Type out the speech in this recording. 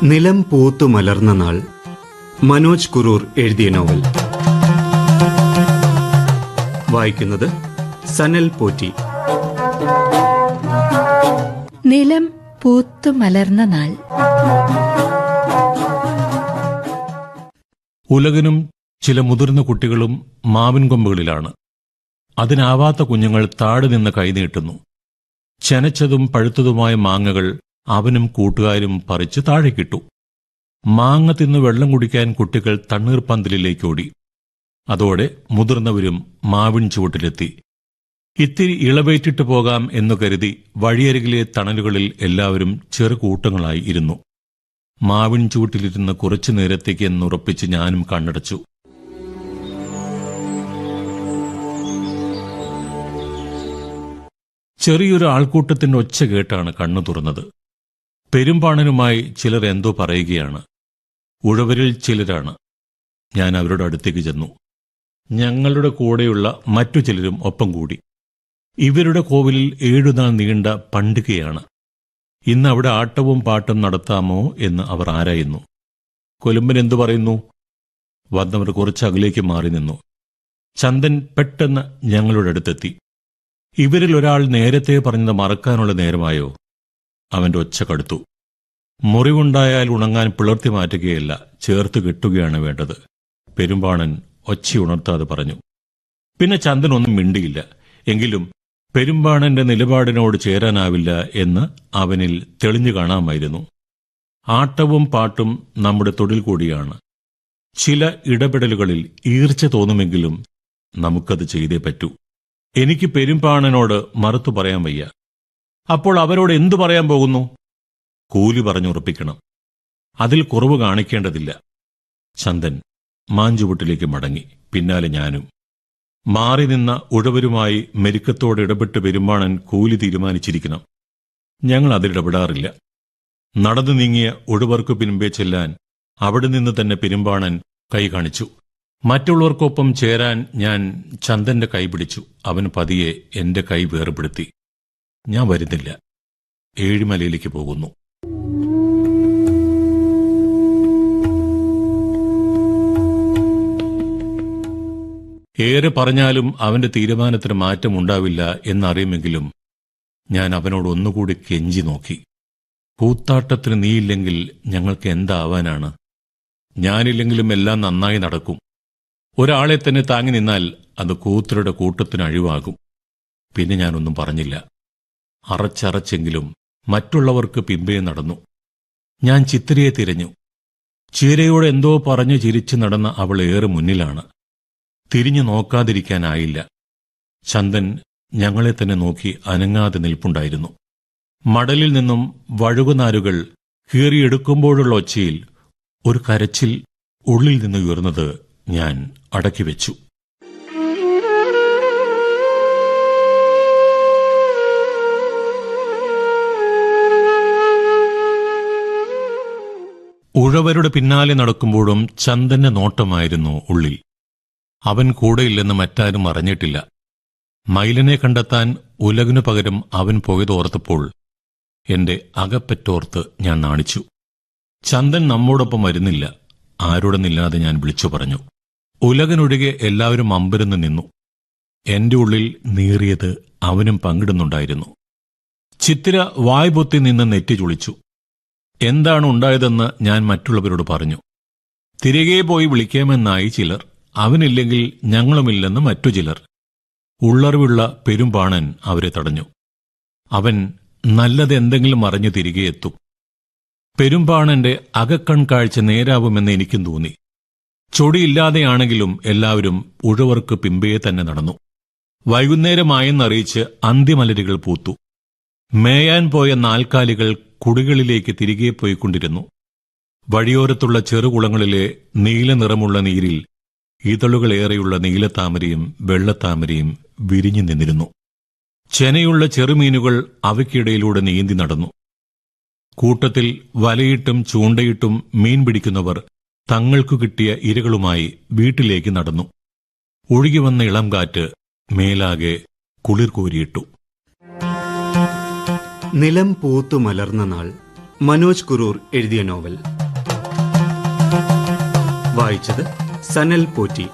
നിലം പൂത്തു മലർന്ന നാൾ. മനോജ് കുറൂർ എഴുതിയ നോവൽ. വായിക്കുന്നത് സനൽ പോറ്റി. നിലം പൂത്തു മലർന്ന നാൾ. ഉലകനും ചില മുതിർന്ന കുട്ടികളും മാവിൻ കൊമ്പുകളിലാണ്. അതിനാവാത്ത കുഞ്ഞുങ്ങൾ താഴെ നിന്ന് കൈനീട്ടുന്നു. ചെനച്ചതും പഴുത്തതുമായ മാങ്ങകൾ അവനും കൂട്ടുകാരും പറിച്ച് താഴേക്കിട്ടു. മാങ്ങ തിന്ന് വെള്ളം കുടിക്കാൻ കുട്ടികൾ തണ്ണീർപ്പന്തലിലേക്കോടി. അതോടെ മുതിർന്നവരും മാവിൻ ചുവട്ടിലെത്തി. ഇത്തിരി ഇളവേറ്റിട്ട് പോകാം എന്നു കരുതി വഴിയരികിലെ തണലുകളിൽ എല്ലാവരും ചെറുകൂട്ടങ്ങളായി ഇരുന്നു. മാവിൻ ചുവട്ടിലിരുന്ന് കുറച്ചു നേരത്തേക്ക് എന്നുറപ്പിച്ച് ഞാനും കണ്ണടച്ചു. ചെറിയൊരു ആൾക്കൂട്ടത്തിന്റെ ഒച്ച കേട്ടാണ് കണ്ണു തുറന്നത്. പെരുമ്പാണനുമായി ചിലർ എന്തോ പറയുകയാണ്. ഉഴവരിൽ ചിലരാണ്. ഞാൻ അവരുടെ അടുത്തേക്ക് ചെന്നു. ഞങ്ങളുടെ കൂടെയുള്ള മറ്റു ചിലരും ഒപ്പം കൂടി. ഇവരുടെ കോവിലിൽ 7 നാൾ നീണ്ട പണ്ടികയാണ്. ഇന്ന് അവിടെ ആട്ടവും പാട്ടും നടത്താമോ എന്ന് അവർ ആരായുന്നു. കൊലുമ്പൻ എന്തു പറയുന്നു? വന്നവർ കുറച്ച് അകലേക്ക് മാറി നിന്നു. ചന്ദൻ പെട്ടെന്ന് ഞങ്ങളുടെ അടുത്തെത്തി. ഇവരിൽ ഒരാൾ നേരത്തെ പറഞ്ഞത് മറക്കാനുള്ള നേരമായോ? അവന്റെ ഒച്ച കടുത്തു. മുറിവുണ്ടായാൽ ഉണങ്ങാൻ പിളർത്തി മാറ്റുകയല്ല, ചേർത്ത് കെട്ടുകയാണ് വേണ്ടത്. പെരുമ്പാണൻ ഒച്ചയുണർത്താതെ പറഞ്ഞു. പിന്നെ ചന്ദൻ ഒന്നും മിണ്ടിയില്ല. എങ്കിലും പെരുമ്പാണന്റെ നിലപാടിനോട് ചേരാനാവില്ല എന്ന് അവനിൽ തെളിഞ്ഞു കാണാമായിരുന്നു. ആട്ടവും പാട്ടും നമ്മുടെ തൊഴിൽ കൂടിയാണ്. ചില ഇടപെടലുകളിൽ ഈർച്ച തോന്നുമെങ്കിലും നമുക്കത് ചെയ്തേ പറ്റൂ. എനിക്ക് പെരുമ്പാണനോട് മറുത്തു പറയാൻ വയ്യ. അപ്പോൾ അവരോട് എന്തു പറയാൻ പോകുന്നു? കൂലി പറഞ്ഞുറപ്പിക്കണം. അതിൽ കുറവ് കാണിക്കേണ്ടതില്ല. ചന്ദൻ മാഞ്ചുവട്ടിലേക്ക് മടങ്ങി. പിന്നാലെ ഞാനും. മാറി നിന്ന ഉഴവരുമായി മെരുക്കത്തോടെ ഇടപെട്ട് പെരുമ്പാണൻ കൂലി തീരുമാനിച്ചിരിക്കണം. ഞങ്ങൾ അതിലിടപെടാറില്ല. നടന്നു നീങ്ങിയ ഉഴവർക്ക് പിൻപേ ചെല്ലാൻ അവിടെ നിന്ന് തന്നെ പെരുമ്പാണൻ കൈ കാണിച്ചു. മറ്റുള്ളവർക്കൊപ്പം ചേരാൻ ഞാൻ ചന്ദന്റെ കൈ പിടിച്ചു. അവൻ പതിയെ എന്റെ കൈ വേർപെടുത്തി. ഞാൻ വരുന്നില്ല, ഏഴിമലയിലേക്ക് പോകുന്നു. ഏറെ പറഞ്ഞാലും അവന്റെ തീരുമാനത്തിന് മാറ്റമുണ്ടാവില്ല എന്നറിയുമെങ്കിലും ഞാൻ അവനോട് ഒന്നുകൂടി കെഞ്ചി നോക്കി. കൂത്താട്ടത്തിന് നീയില്ലെങ്കിൽ ഞങ്ങൾക്ക് എന്താവാനാണ്? ഞാനില്ലെങ്കിലും എല്ലാം നന്നായി നടക്കും. ഒരാളെ തന്നെ താങ്ങി നിന്നാൽ അത് കൂത്തരുടെ കൂട്ടത്തിന് അഴിവാകും. പിന്നെ ഞാനൊന്നും പറഞ്ഞില്ല. അറച്ചറച്ചെങ്കിലും മറ്റുള്ളവർക്ക് പിമ്പേ നടന്നു. ഞാൻ ചിത്തിരയെ തിരഞ്ഞു. ചീരയോട് എന്തോ പറഞ്ഞു ചിരിച്ചു നടന്ന അവൾ ഏറെ മുന്നിലാണ്. തിരിഞ്ഞു നോക്കാതിരിക്കാനായില്ല. ചന്ദൻ ഞങ്ങളെ തന്നെ നോക്കി അനങ്ങാതെ നിൽപ്പുണ്ടായിരുന്നു. മടലിൽ നിന്നും വഴുകുനാരുകൾ കീറിയെടുക്കുമ്പോഴുള്ള ഒച്ചയിൽ ഒരു കരച്ചിൽ ഉള്ളിൽ നിന്ന് ഉയർന്നത് ഞാൻ അടക്കിവെച്ചു. ഉഴവരുടെ പിന്നാലെ നടക്കുമ്പോഴും ചന്ദന്റെ നോട്ടമായിരുന്നു ഉള്ളിൽ. അവൻ കൂടെയില്ലെന്ന് മറ്റാരും അറിഞ്ഞിട്ടില്ല. മയിലിനെ കണ്ടെത്താൻ ഉലകിനു പകരം അവൻ പോയതോർത്തപ്പോൾ എന്റെ അകപ്പറ്റോർത്ത് ഞാൻ നാണിച്ചു. ചന്ദൻ നമ്മോടൊപ്പം വരുന്നില്ല. ആരോടെന്നില്ലാതെ ഞാൻ വിളിച്ചു പറഞ്ഞു. ഉലകനൊഴികെ എല്ലാവരും അമ്പരന്ന് നിന്നു. എന്റെ ഉള്ളിൽ നീറിയത് അവനും പങ്കിടുന്നുണ്ടായിരുന്നു. ചിത്തിര വായ്പൊത്തി നിന്ന് നെറ്റി ചുളിച്ചു. എന്താണ് ഉണ്ടായതെന്ന് ഞാൻ മറ്റുള്ളവരോട് പറഞ്ഞു. തിരികെ പോയി വിളിക്കാമെന്നായി ചിലർ. അവനില്ലെങ്കിൽ ഞങ്ങളുമില്ലെന്ന് മറ്റു ചിലർ. ഉള്ളറിവുള്ള പെരുമ്പാണൻ അവരെ തടഞ്ഞു. അവൻ നല്ലതെന്തെങ്കിലും അറിഞ്ഞു തിരികെ എത്തും. പെരുമ്പാണന്റെ അകക്കൺകാഴ്ച നേരാവുമെന്ന് എനിക്കും തോന്നി. ചൊടിയില്ലാതെയാണെങ്കിലും എല്ലാവരും ഉഴവർക്ക് പിമ്പേ തന്നെ നടന്നു. വൈകുന്നേരമായെന്നറിയിച്ച് അന്തിമലരുകൾ പൂത്തു. മേയാൻ പോയ നാൽക്കാലികൾ കുടികളിലേക്ക് തിരികെ പോയിക്കൊണ്ടിരുന്നു. വഴിയോരത്തുള്ള ചെറുകുളങ്ങളിലെ നീല നിറമുള്ള നീരിൽ ഇതളുകളേറെയുള്ള നീലത്താമരയും വെള്ളത്താമരയും വിരിഞ്ഞു നിന്നിരുന്നു. ചെനയുള്ള ചെറുമീനുകൾ അവയ്ക്കിടയിലൂടെ നീന്തി നടന്നു. കൂട്ടത്തിൽ വലയിട്ടും ചൂണ്ടയിട്ടും മീൻ പിടിക്കുന്നവർ തങ്ങൾക്കു കിട്ടിയ ഇരകളുമായി വീട്ടിലേക്ക് നടന്നു. ഒഴുകിവന്ന ഇളം കാറ്റ് മേലാകെ കുളിർ കോരിയിട്ടു. നിലം പൂത്തു മലർന്ന നാൾ. മനോജ് കുറൂർ എഴുതിയ നോവൽ. വായിച്ചത് സനൽ പോറ്റി.